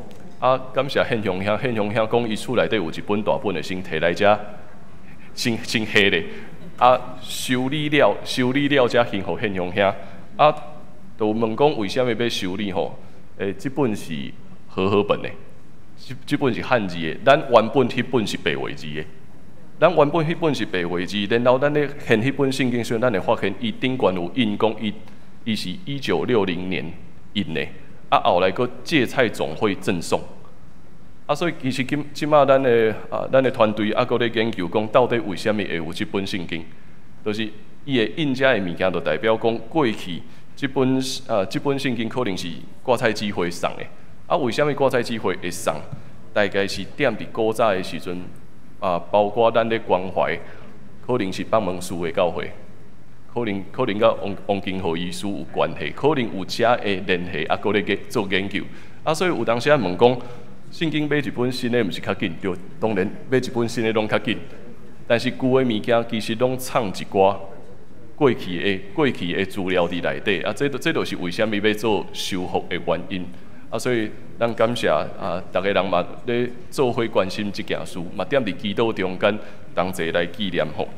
感谢宪雄兄讲伊厝内底有一本大本的，先摕来遮，先下咧，修理了才献互宪雄兄，就问讲为虾米要修理吼？即本是和本的，即本是汉字的，咱原本迄本是白话字的。咱原本迄本是白话字，然后咱咧现迄本圣经时，咱会发现伊顶悬有印讲伊是1960年印的，后来佫芥菜总会赠送，所以其实即马咱的团队佫咧研究讲，到底为虾米会有即本圣经？就是伊的印遮的物件，就代表讲过去即本圣经可能是芥菜姊会送的，为虾米芥菜姊会会送？大概是踮伫古早的时阵。包括咱咧关怀，可能是放门师的教会，可能甲王金和医师有关系，可能有遮的联系，佫咧做研究。所以有当时问讲，圣经买一本新的，毋是较紧，对，当然买一本新的拢较紧。但是旧的物件其实拢藏一寡过去的资料伫内底，这就是为虾米要做修复的原因。所以咱感谢逐个人嘛咧做伙关心即件事，嘛踮伫祈祷中间同齐来纪念吼。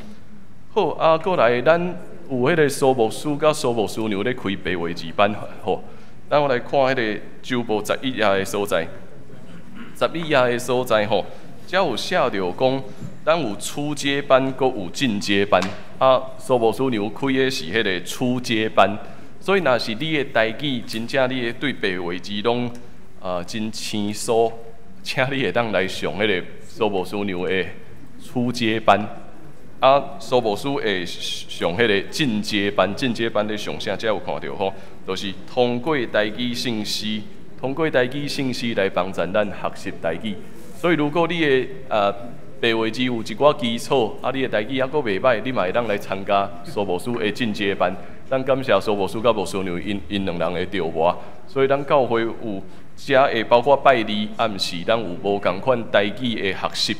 好，过来咱有迄个苏牧师甲苏牧师娘咧开白话字班吼。咱我来看迄个周报11页的所在，11页的所在吼，遮有写着讲，咱有初阶班，阁有进阶班。苏牧师娘开的是迄个初阶班。所以，若是你的台语真正你对白话字拢真生疏，请你会当来上迄个苏牧师娘的初阶班，苏牧师会上迄个进阶班。进阶班咧上啥？遮有看到吼，就是通过台语信息来帮助咱学习台语。所以，如果你的白话字有一寡基础，你的台语还阁袂歹，你嘛会当来参加苏牧师的进阶班。咱感谢苏牧师甲牧师娘因2人的调拨，所以咱教会有遮会包括拜2暗时，咱有无共款台语的学习，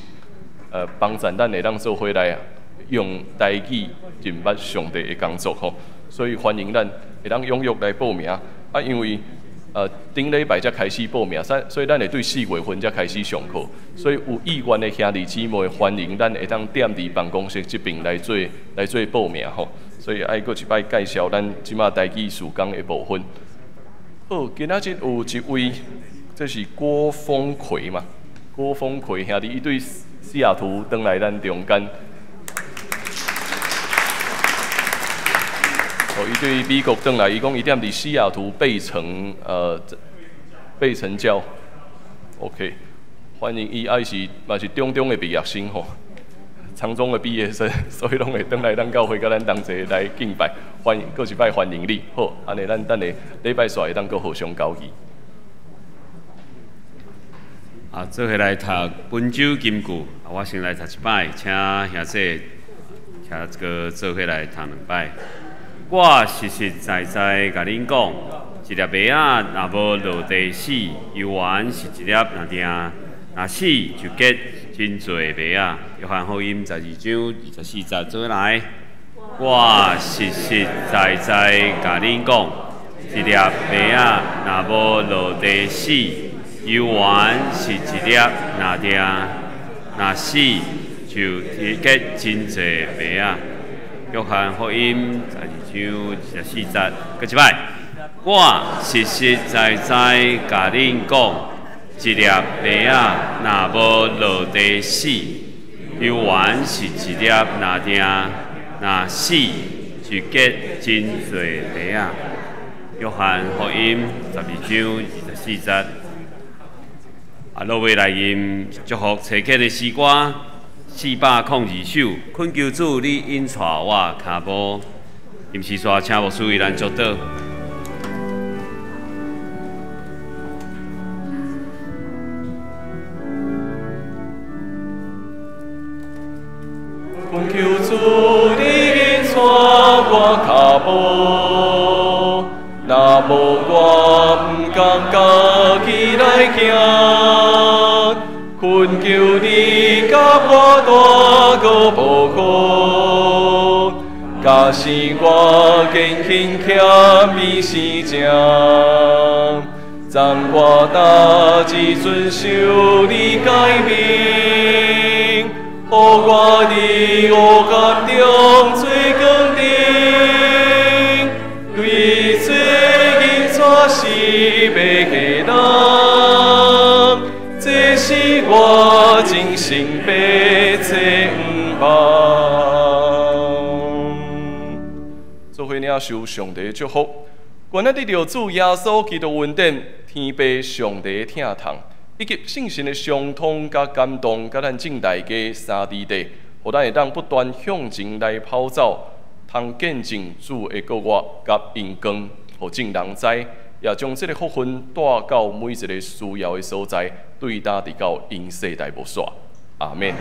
帮助咱会当做伙来用台语认捌上帝的工作吼。所以欢迎咱会当踊跃来报名，因为顶礼拜才开始报名，所以咱会对4月份才开始上课。所以有意愿的兄弟姊妹，欢迎咱会当踮伫办公室这边来做报名吼。所以爱搁一摆介绍咱即马台语时工的部分。好，今仔日有一位，这是郭峰奎嘛？郭峰奎兄弟，伊对西雅图登来咱中间。伊对美国转来，伊讲伊踮伫西雅图贝城郊 ，OK， 欢迎伊，嘛是中的毕业生吼，长中的毕业生，所以拢会转来咱教会，甲咱同齐来敬拜，欢迎，搁一摆欢迎你，好，安尼咱等下礼拜煞会当搁互相交易。做伙来读本周金句，我先来读一摆，请兄弟，做伙来读2摆。我实实在在甲恁讲，一粒麦仔若无落地死，犹原是一粒若定；若死就结真侪麦仔。约翰福音12章24节，做来。我实实在在甲恁讲，一粒麦仔若无落地死，犹原是一粒若定；若死就结真侪麦仔。约翰福音12章24节，搁一摆。我实实在在甲恁讲，一粒麦仔若无落地死，犹原是一粒若定；若死就结真侪麦仔。约翰福音12章24节。落尾来吟祝福齐恳的诗歌。402首，恳求主你引带我脚步，吟诗煞请牧师为咱祝祷。恳求主你引带我脚步，若无我毋甘家己来行。恳求你甲我大个保护，假使我坚强欠比时正，暂我大志遵守你诫命，予我伫黑暗中做光灯，对做引带是要个人。这是我真心白切不忘。做伙领受上帝祝福，愿咱得着主耶稣基督恩典、天父上帝疼痛，以及圣神的相通甲感动，甲咱正大家三地地，互咱会当不断向前来跑走，通见证主的国我甲荣光，互众人知。也将这个福分带到每一个需要的所在，对答直到因世代无煞。阿免。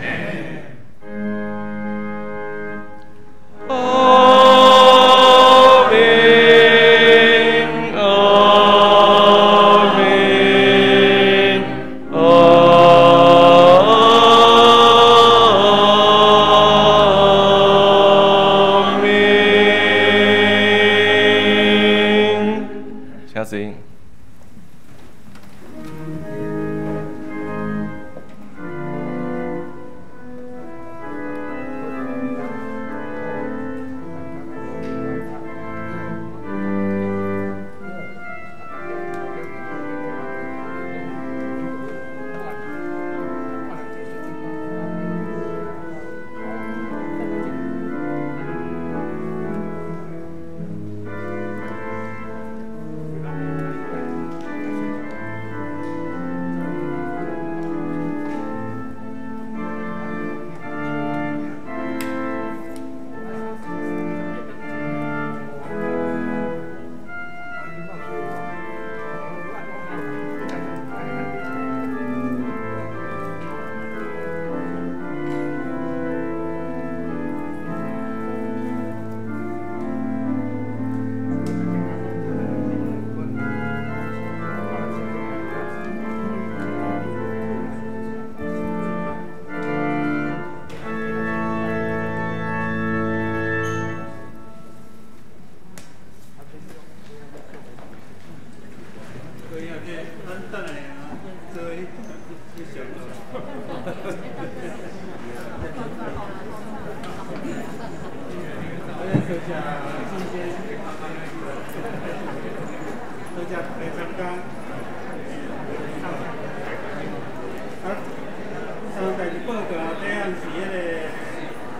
代志报告，底下是迄个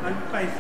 咱拜神。